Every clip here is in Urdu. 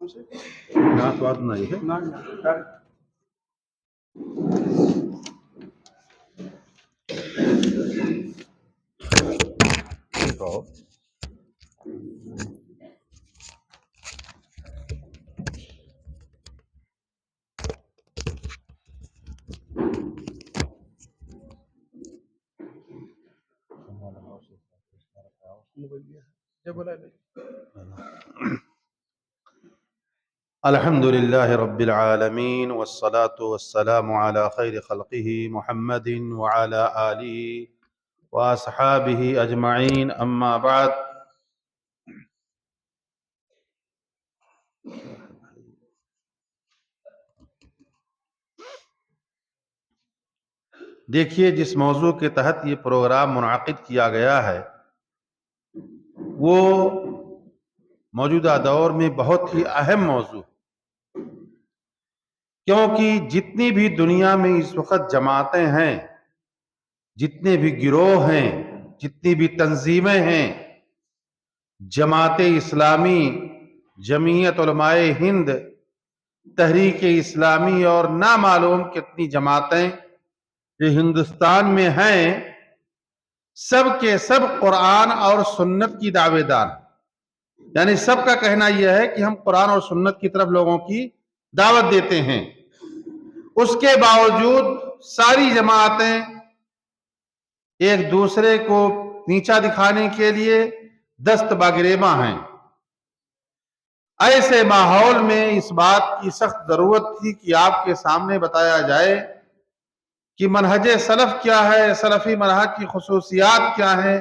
نعت نہیں ہے. الحمد لله رب العالمين والصلاة والسلام على خير خلقه محمد وعلى آله وأصحابه أجمعين أما بعد. دیکھیے، جس موضوع کے تحت یہ پروگرام منعقد کیا گیا ہے وہ موجودہ دور میں بہت ہی اہم موضوع، کیونکہ جتنی بھی دنیا میں اس وقت جماعتیں ہیں، جتنے بھی گروہ ہیں، جتنی بھی تنظیمیں ہیں، جماعت اسلامی، جمعیت علماء ہند، تحریک اسلامی اور نامعلوم کتنی جماعتیں جو ہندوستان میں ہیں، سب کے سب قرآن اور سنت کی دعوے دار، یعنی سب کا کہنا یہ ہے کہ ہم قرآن اور سنت کی طرف لوگوں کی دعوت دیتے ہیں. اس کے باوجود ساری جماعتیں ایک دوسرے کو نیچا دکھانے کے لیے دست باگریباں ہیں. ایسے ماحول میں اس بات کی سخت ضرورت تھی کہ آپ کے سامنے بتایا جائے کہ منہج سلف کیا ہے، سلفی منہج کی خصوصیات کیا ہیں،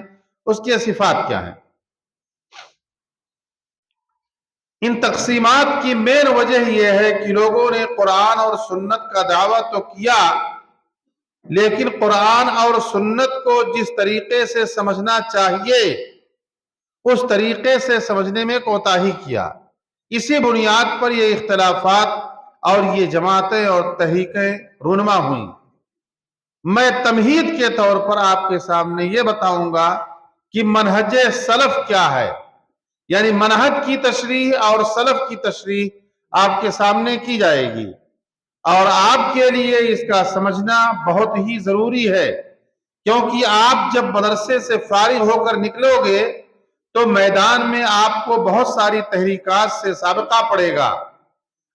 اس کے صفات کیا ہیں. ان تقسیمات کی مین وجہ یہ ہے کہ لوگوں نے قرآن اور سنت کا دعویٰ تو کیا، لیکن قرآن اور سنت کو جس طریقے سے سمجھنا چاہیے اس طریقے سے سمجھنے میں کوتاہی کیا. اسی بنیاد پر یہ اختلافات اور یہ جماعتیں اور تحریکیں رونما ہوئیں. میں تمہید کے طور پر آپ کے سامنے یہ بتاؤں گا کہ منہج سلف کیا ہے، یعنی منہج کی تشریح اور سلف کی تشریح آپ کے سامنے کی جائے گی، اور آپ کے لیے اس کا سمجھنا بہت ہی ضروری ہے، کیونکہ آپ جب مدرسے سے فارغ ہو کر نکلو گے تو میدان میں آپ کو بہت ساری تحریکات سے سابقہ پڑے گا.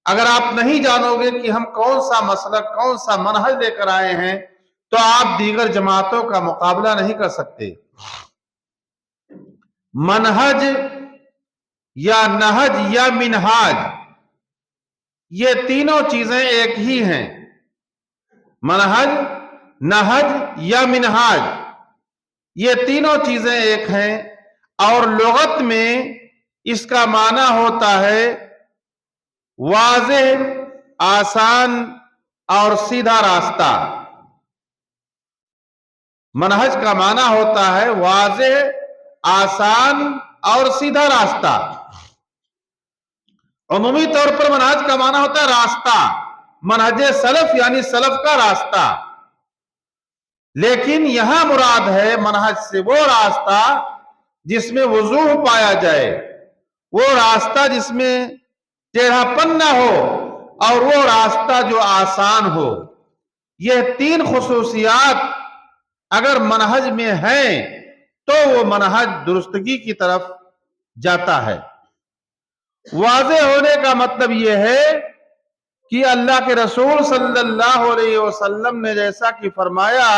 اگر آپ نہیں جانو گے کہ ہم کون سا مسلک، کون سا منہج لے کر آئے ہیں، تو آپ دیگر جماعتوں کا مقابلہ نہیں کر سکتے. منہج یا نہج یا منہاج، یہ تینوں چیزیں ایک ہی ہیں. منہج، نہج یا منہاج، یہ تینوں چیزیں ایک ہیں، اور لغت میں اس کا معنی ہوتا ہے واضح، آسان اور سیدھا راستہ. منہج کا معنی ہوتا ہے واضح، آسان اور سیدھا راستہ. عمومی طور پر منہج کا معنی ہوتا ہے راستہ، منہج سلف یعنی سلف کا راستہ. لیکن یہاں مراد ہے منہج سے وہ راستہ جس میں وضوح پایا جائے، وہ راستہ جس میں ٹیڑھا پن نہ ہو، اور وہ راستہ جو آسان ہو. یہ تین خصوصیات اگر منہج میں ہیں تو وہ منہج درستگی کی طرف جاتا ہے. واضح ہونے کا مطلب یہ ہے کہ اللہ کے رسول صلی اللہ علیہ وسلم نے جیسا کہ فرمایا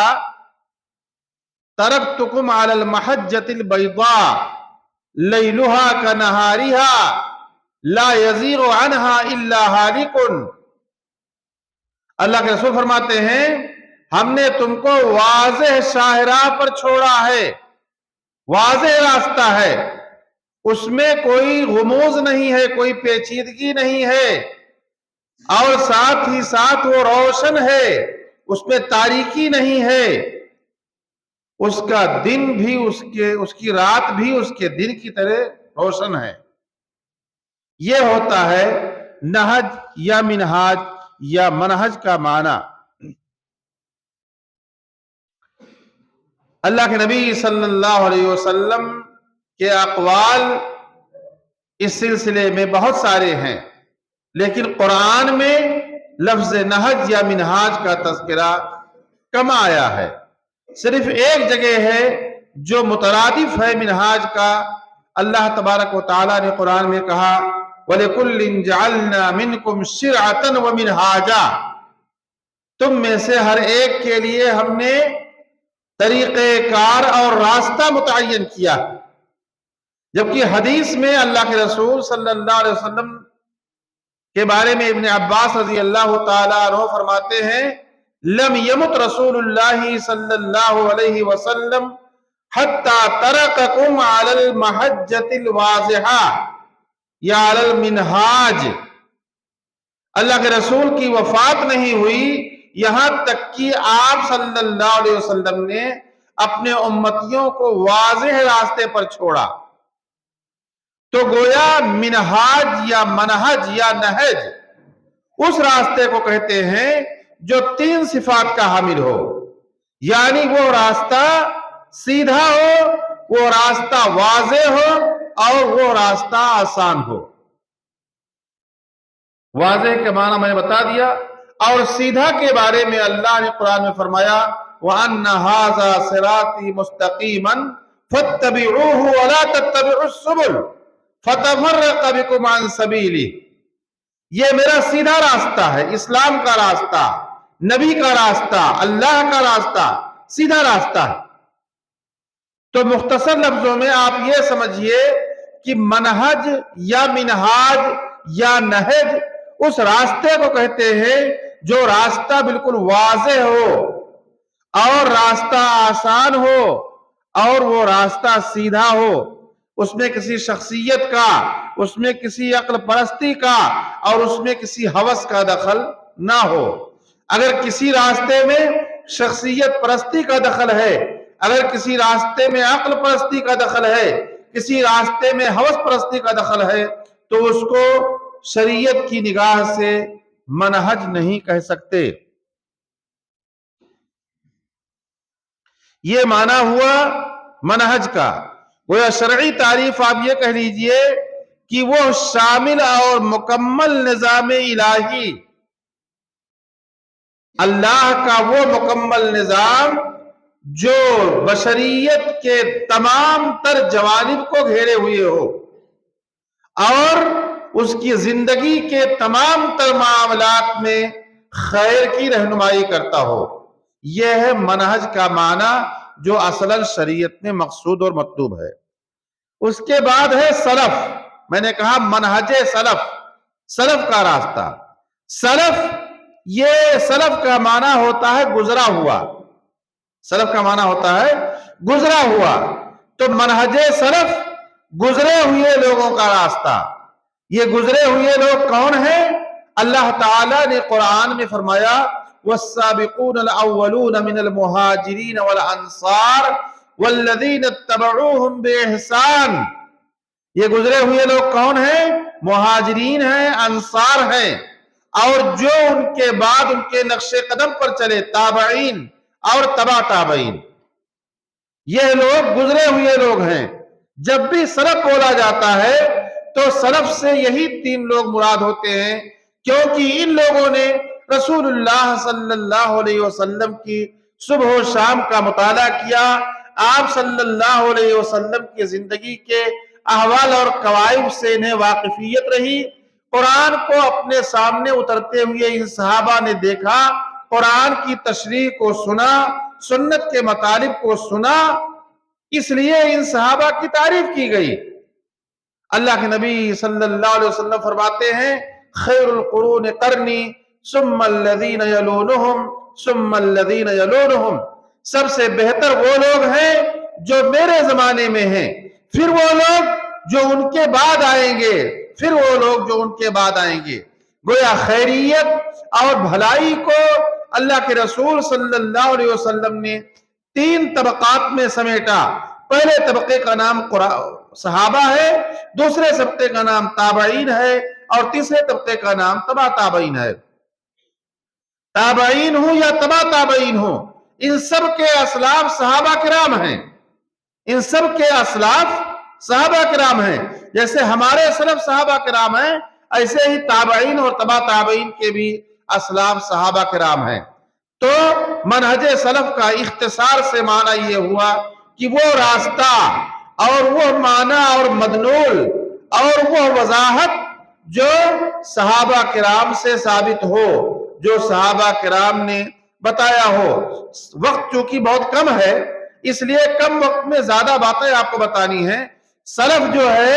ترکتکم علی المحجۃ البیضاء لیلها کنہارها لا یزیغ عنها الا ہالک. اللہ کے رسول فرماتے ہیں ہم نے تم کو واضح شاہراہ پر چھوڑا ہے، واضح راستہ ہے، اس میں کوئی غموض نہیں ہے، کوئی پیچیدگی نہیں ہے، اور ساتھ ہی ساتھ وہ روشن ہے، اس میں تاریکی نہیں ہے. اس کا دن بھی اس کی رات بھی اس کے دن کی طرح روشن ہے. یہ ہوتا ہے نہج یا منہاج یا منہج کا معنی. اللہ کے نبی صلی اللہ علیہ وسلم کے اقوال اس سلسلے میں بہت سارے ہیں. لیکن قرآن میں لفظ نہج یا منہاج کا تذکرہ کم آیا ہے. صرف ایک جگہ ہے جو مترادف ہے منہاج کا. اللہ تبارک و تعالیٰ نے قرآن میں کہا وَلِكُلٍّ جَعَلْنَا مِنْكُمْ شِرْعَةً وَمِنْهَاجًا، تم میں سے ہر ایک کے لیے ہم نے طریقہ کار اور راستہ متعین کیا. جبکہ حدیث میں اللہ کے رسول صلی اللہ علیہ وسلم کے بارے میں ابن عباس رضی اللہ تعالیٰ عنہ فرماتے ہیں لم یمت رسول اللہ صلی اللہ علیہ وسلم حتی ترککم علی المحجۃ الواضحہ یا علی المنہاج. اللہ کے رسول کی وفات نہیں ہوئی یہاں تک کہ آپ صلی اللہ علیہ وسلم نے اپنے امتیوں کو واضح راستے پر چھوڑا. تو گویا منہاج یا منہج یا نہج اس راستے کو کہتے ہیں جو تین صفات کا حامل ہو، یعنی وہ راستہ سیدھا ہو، وہ راستہ واضح ہو، اور وہ راستہ آسان ہو. واضح کے معنی میں نے بتا دیا، اور سیدھا کے بارے میں اللہ نے قرآن میں فرمایا وَأَنَّ هَذَا صِرَاطِي مُسْتَقِيمًا فَاتَّبِعُوهُ وَلَا تَتَّبِعُوا السُّبُلَ فَتَفَرَّقَ بِكُمْ عَنْ سَبِيلِهِ. یہ میرا سیدھا راستہ ہے، اسلام کا راستہ، نبی کا راستہ، اللہ کا راستہ، سیدھا راستہ ہے. تو مختصر لفظوں میں آپ یہ سمجھیے کہ منہج یا منہاج یا نہج اس راستے کو کہتے ہیں جو راستہ بالکل واضح ہو اور راستہ آسان ہو اور وہ راستہ سیدھا ہو. اس میں کسی شخصیت کا، اس میں کسی عقل پرستی کا اور اس میں کسی ہوس کا دخل نہ ہو. اگر کسی راستے میں شخصیت پرستی کا دخل ہے، اگر کسی راستے میں عقل پرستی کا دخل ہے، کسی راستے میں ہوس پرستی کا دخل ہے، تو اس کو شریعت کی نگاہ سے منہج نہیں کہہ سکتے. یہ معنی ہوا منہج کا. وہ شرعی تعریف آپ یہ کہہ لیجئے کہ وہ شامل اور مکمل نظام الہی، اللہ کا وہ مکمل نظام جو بشریت کے تمام تر جوانب کو گھیرے ہوئے ہو اور اس کی زندگی کے تمام تر معاملات میں خیر کی رہنمائی کرتا ہو. یہ ہے منہج کا معنی جو اصلاً شریعت میں مقصود اور مطلوب ہے. اس کے بعد ہے سلف. میں نے کہا منہج سلف، سلف کا راستہ. سلف، یہ سلف کا معنی ہوتا ہے گزرا ہوا. سلف کا معنی ہوتا ہے گزرا ہوا. تو منہج سلف گزرے ہوئے لوگوں کا راستہ. یہ گزرے ہوئے لوگ کون ہیں؟ اللہ تعالیٰ نے قرآن میں فرمایا والسابقون الاولون من المہاجرین والانصار والذین اتبعوہم باحسان. یہ گزرے ہوئے لوگ کون ہیں؟ مہاجرین ہیں، انصار ہیں، اور جو ان کے بعد ان کے نقش قدم پر چلے، تابعین اور تبع تابعین. یہ لوگ گزرے ہوئے لوگ ہیں. جب بھی سلف بولا جاتا ہے تو سلف سے یہی تین لوگ مراد ہوتے ہیں، کیونکہ ان لوگوں نے رسول اللہ صلی اللہ علیہ وسلم کی صبح و شام کا مطالعہ کیا. آپ صلی اللہ علیہ وسلم کی زندگی کے احوال اور قوائب سے انہیں واقفیت رہی. قرآن کو اپنے سامنے اترتے ہوئے ان صحابہ نے دیکھا، قرآن کی تشریح کو سنا، سنت کے مطالب کو سنا، اس لیے ان صحابہ کی تعریف کی گئی. اللہ کے نبی صلی اللہ علیہ وسلم فرماتے ہیں خیر القرون قرنی ثم الذین یلونہم ثم الذین یلونہم. سب سے بہتر وہ لوگ ہیں جو میرے زمانے میں ہیں، پھر وہ لوگ جو ان کے بعد آئیں گے، پھر وہ لوگ جو ان کے بعد آئیں گے. گویا خیریت اور بھلائی کو اللہ کے رسول صلی اللہ علیہ وسلم نے تین طبقات میں سمیٹا. پہلے طبقے کا نام صحابہ ہے، دوسرے طبقے کا نام تابعین ہے، اور تیسرے طبقے کا نام تبع تابعین ہے. تابعین ہوں یا تبع تابعین ہوں، ان سب کے اسلاف صحابہ کرام ہیں. ان سب کے اسلاف صحابہ کرام ہیں. جیسے ہمارے سلف صحابہ کرام ہیں، ایسے ہی تابعین اور تبع تابعین کے بھی اسلاف صحابہ کرام ہیں۔ تو منہج سلف کا اختصار سے معنی یہ ہوا کہ وہ راستہ اور وہ معنی اور مدلول اور وہ وضاحت جو صحابہ کرام سے ثابت ہو، جو صحابہ کرام نے بتایا ہو۔ وقت چونکہ بہت کم ہے، اس لیے کم وقت میں زیادہ باتیں آپ کو بتانی ہیں۔ سلف جو ہے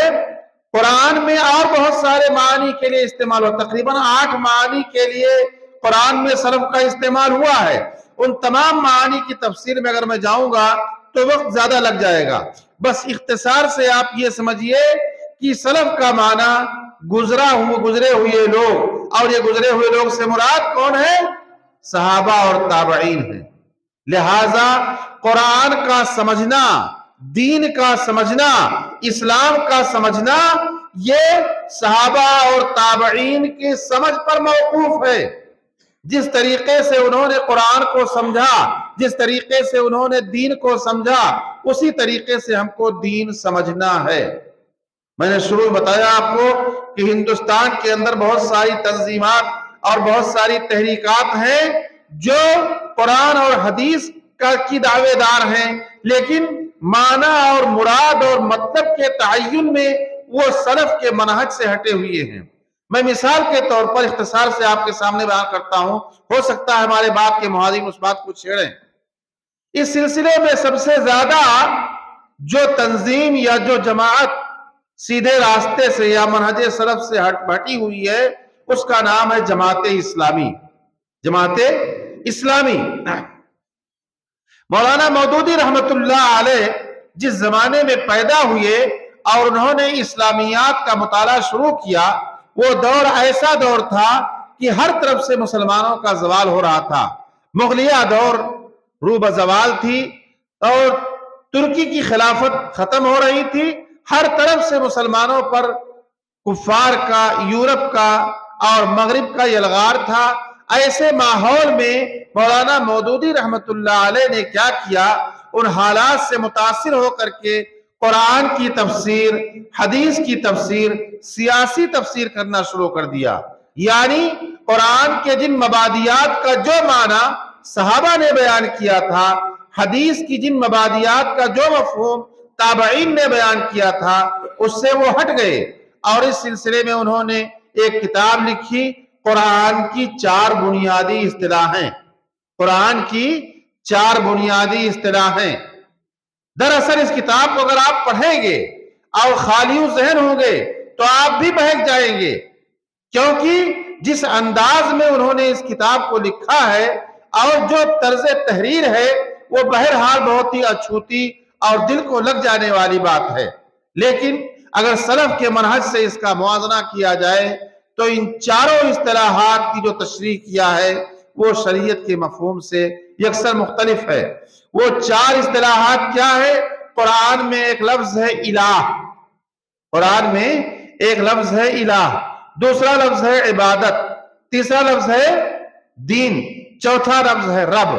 قرآن میں اور بہت سارے معنی کے لیے استعمال ہو، تقریباً 8 معنی کے لیے قرآن میں سلف کا استعمال ہوا ہے۔ ان تمام معانی کی تفسیر میں اگر میں جاؤں گا تو وقت زیادہ لگ جائے گا، بس اختصار سے آپ یہ سمجھیے کہ سلف کا معنی گزرے ہوئے لوگ، اور یہ گزرے ہوئے لوگ سے مراد کون ہے؟ صحابہ اور تابعین ہیں۔ لہذا قرآن کا سمجھنا، دین کا سمجھنا، اسلام کا سمجھنا، یہ صحابہ اور تابعین کی سمجھ پر موقوف ہے۔ جس طریقے سے انہوں نے قرآن کو سمجھا، جس طریقے سے انہوں نے دین کو سمجھا، اسی طریقے سے ہم کو دین سمجھنا ہے۔ میں نے شروع میں بتایا آپ کو کہ ہندوستان کے اندر بہت ساری تنظیمات اور بہت ساری تحریکات ہیں جو قرآن اور حدیث کی دعوے دار ہیں، لیکن معنی اور مراد اور مطلب کے تعین میں وہ سلف کے منہج سے ہٹے ہوئے ہیں۔ میں مثال کے طور پر اختصار سے آپ کے سامنے بیان کرتا ہوں، ہو سکتا ہے ہمارے بات کے محاذین اس بات کو چھیڑیں۔ اس سلسلے میں سب سے زیادہ جو تنظیم یا جو جماعت سیدھے راستے سے یا منہج سلف سے ہٹی ہوئی ہے، اس کا نام ہے جماعت اسلامی۔ جماعت اسلامی مولانا مودودی رحمت اللہ علیہ جس زمانے میں پیدا ہوئے اور انہوں نے اسلامیات کا مطالعہ شروع کیا، وہ دور ایسا دور تھا کہ ہر طرف سے مسلمانوں کا زوال ہو رہا تھا۔ مغلیہ دور رو بزوال تھی اور ترکی کی خلافت ختم ہو رہی تھی۔ ہر طرف سے مسلمانوں پر کفار کا، یورپ کا اور مغرب کا یلغار تھا۔ ایسے ماحول میں مولانا مودودی رحمت اللہ علیہ نے کیا کیا؟ ان حالات سے متاثر ہو کر کے قرآن کی تفسیر، حدیث کی تفسیر، سیاسی تفسیر کرنا شروع کر دیا۔ یعنی قرآن کے جن مبادیات کا جو معنی صحابہ نے بیان کیا تھا، حدیث کی جن مبادیات کا جو مفہوم تابعین نے بیان کیا تھا، اس سے وہ ہٹ گئے، اور اس سلسلے میں انہوں نے ایک کتاب لکھی، قرآن کی 4 بنیادی اصطلاحیں۔ قرآن کی 4 بنیادی اصطلاحیں۔ دراصل اس کتاب کو اگر آپ پڑھیں گے اور خالی ذہن ہوں گے تو آپ بھی بہک جائیں گے، کیونکہ جس انداز میں انہوں نے اس کتاب کو لکھا ہے اور جو طرز تحریر ہے، وہ بہرحال بہت ہی اچھوتی اور دل کو لگ جانے والی بات ہے۔ لیکن اگر سلف کے منہج سے اس کا موازنہ کیا جائے تو ان 4 اصطلاحات کی جو تشریح کیا ہے وہ شریعت کے مفہوم سے یکسر مختلف ہے۔ وہ 4 اصطلاحات کیا ہے؟ قرآن میں ایک لفظ ہے الہ، قرآن میں ایک لفظ ہے الہ، دوسرا لفظ ہے عبادت، تیسرا لفظ ہے دین، چوتھا لفظ ہے رب۔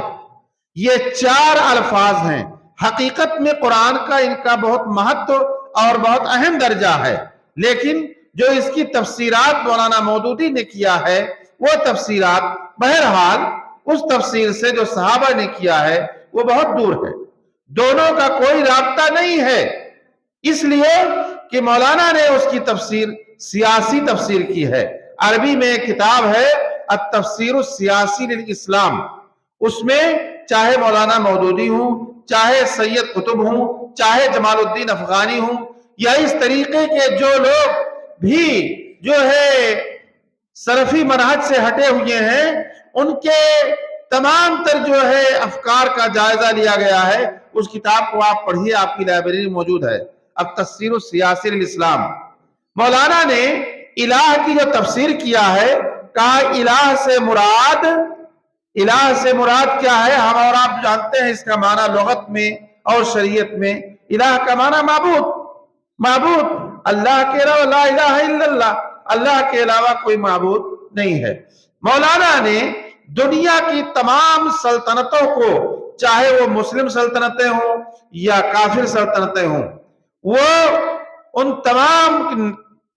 یہ 4 الفاظ ہیں۔ حقیقت میں قرآن کا ان کا بہت مہتو اور بہت اہم درجہ ہے، لیکن جو اس کی تفسیرات مولانا مودودی نے کیا ہے، وہ تفسیرات بہرحال اس تفسیر سے جو صحابہ نے کیا ہے وہ بہت دور ہے، دونوں کا کوئی رابطہ نہیں ہے، اس لیے کہ مولانا نے اس کی تفسیر سیاسی تفسیر کی ہے۔ عربی میں ایک کتاب ہے التفسیر السیاسی للاسلام، اس میں چاہے مولانا مودودی ہوں، چاہے سید قطب ہوں، چاہے جمال الدین افغانی ہوں، یا اس طریقے کے جو لوگ بھی جو ہے سلفی منہج سے ہٹے ہوئے ہیں، ان کے تمام تر جو ہے افکار کا جائزہ لیا گیا ہے۔ اس کتاب کو آپ پڑھیے، آپ کی لائبریری میں موجود ہے، التفسیر السیاسی للاسلام۔ مولانا نے الہ کی جو تفسیر کیا ہے، کہا الہ سے مراد کیا ہے؟ ہم اور آپ جانتے ہیں اس کا معنی لغت میں اور شریعت میں، الہ کا معنی معبود، اللہ کے علاوہ، لا الہ الا اللہ، اللہ کے علاوہ کوئی معبود نہیں ہے۔ مولانا نے دنیا کی تمام سلطنتوں کو، چاہے وہ مسلم سلطنتیں ہوں یا کافر سلطنتیں ہوں، وہ ان تمام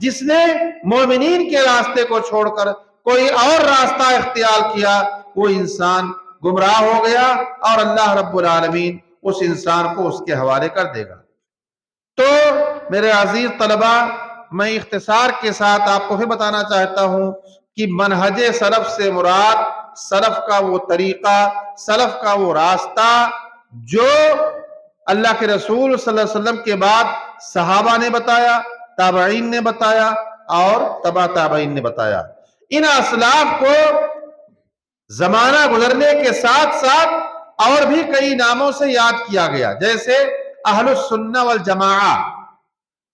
جس نے مومنین کے راستے کو چھوڑ کر کوئی اور راستہ اختیار کیا وہ انسان گمراہ ہو گیا اور اللہ رب العالمین اس انسان کو اس کے حوالے کر دے گا۔ تو میرے عزیز طلبہ، میں اختصار کے ساتھ آپ کو پھر بتانا چاہتا ہوں کہ منہج سلف سے مراد سلف کا وہ طریقہ، سلف کا وہ راستہ جو اللہ کے رسول صلی اللہ علیہ وسلم کے بعد صحابہ نے بتایا، تابعین نے بتایا اور تبع تابعین نے بتایا۔ ان اسلاف کو زمانہ گزرنے کے ساتھ ساتھ اور بھی کئی ناموں سے یاد کیا گیا، جیسے اہل السنہ والجماعہ،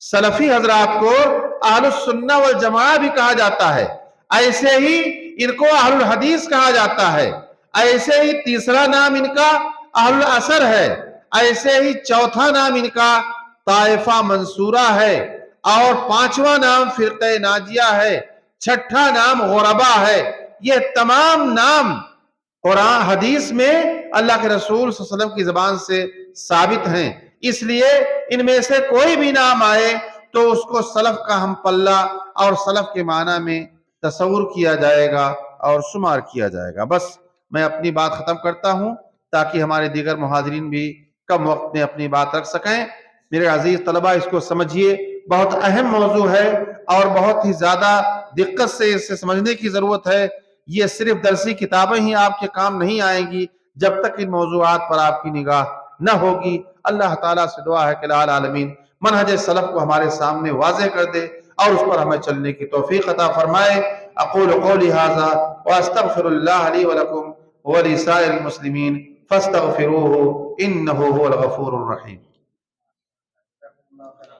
سلفی حضرات کو اہل السنہ والجماعہ بھی کہا جاتا ہے، ایسے ہی ان کو اہل الحدیث کہا جاتا ہے، ایسے ہی تیسرا نام ان کا اہل الاثر ہے، ایسے ہی چوتھا نام ان کا طائفہ منصورہ ہے، اور پانچواں نام فرقہ ناجیہ ہے، چھٹا نام غربا ہے۔ یہ تمام نام قرآن حدیث میں اللہ کے رسول صلی اللہ علیہ وسلم کی زبان سے ثابت ہیں، اس لیے ان میں سے کوئی بھی نام آئے تو اس کو سلف کا ہم پلہ اور سلف کے معنی میں تصور کیا جائے گا اور شمار کیا جائے گا۔ بس میں اپنی بات ختم کرتا ہوں تاکہ ہمارے دیگر محاضرین بھی کم وقت میں اپنی بات رکھ سکیں۔ میرے عزیز طلبہ، اس کو سمجھیے، بہت اہم موضوع ہے اور بہت ہی زیادہ دقت سے اسے سمجھنے کی ضرورت ہے۔ یہ صرف درسی کتابیں ہی آپ کے کام نہیں آئیں گی جب تک ان موضوعات پر آپ کی نگاہ نہ ہوگی۔ اللہ تعالیٰ سے دعا ہے کہ الہ العالمین منہج سلف کو ہمارے سامنے واضح کر دے اور اس پر ہمیں چلنے کی توفیق عطا فرمائے۔ اقول قولی ھذا واستغفر اللہ لی ولکم ولسائر المسلمین فاستغفروہ انہ هو الغفور الرحیم۔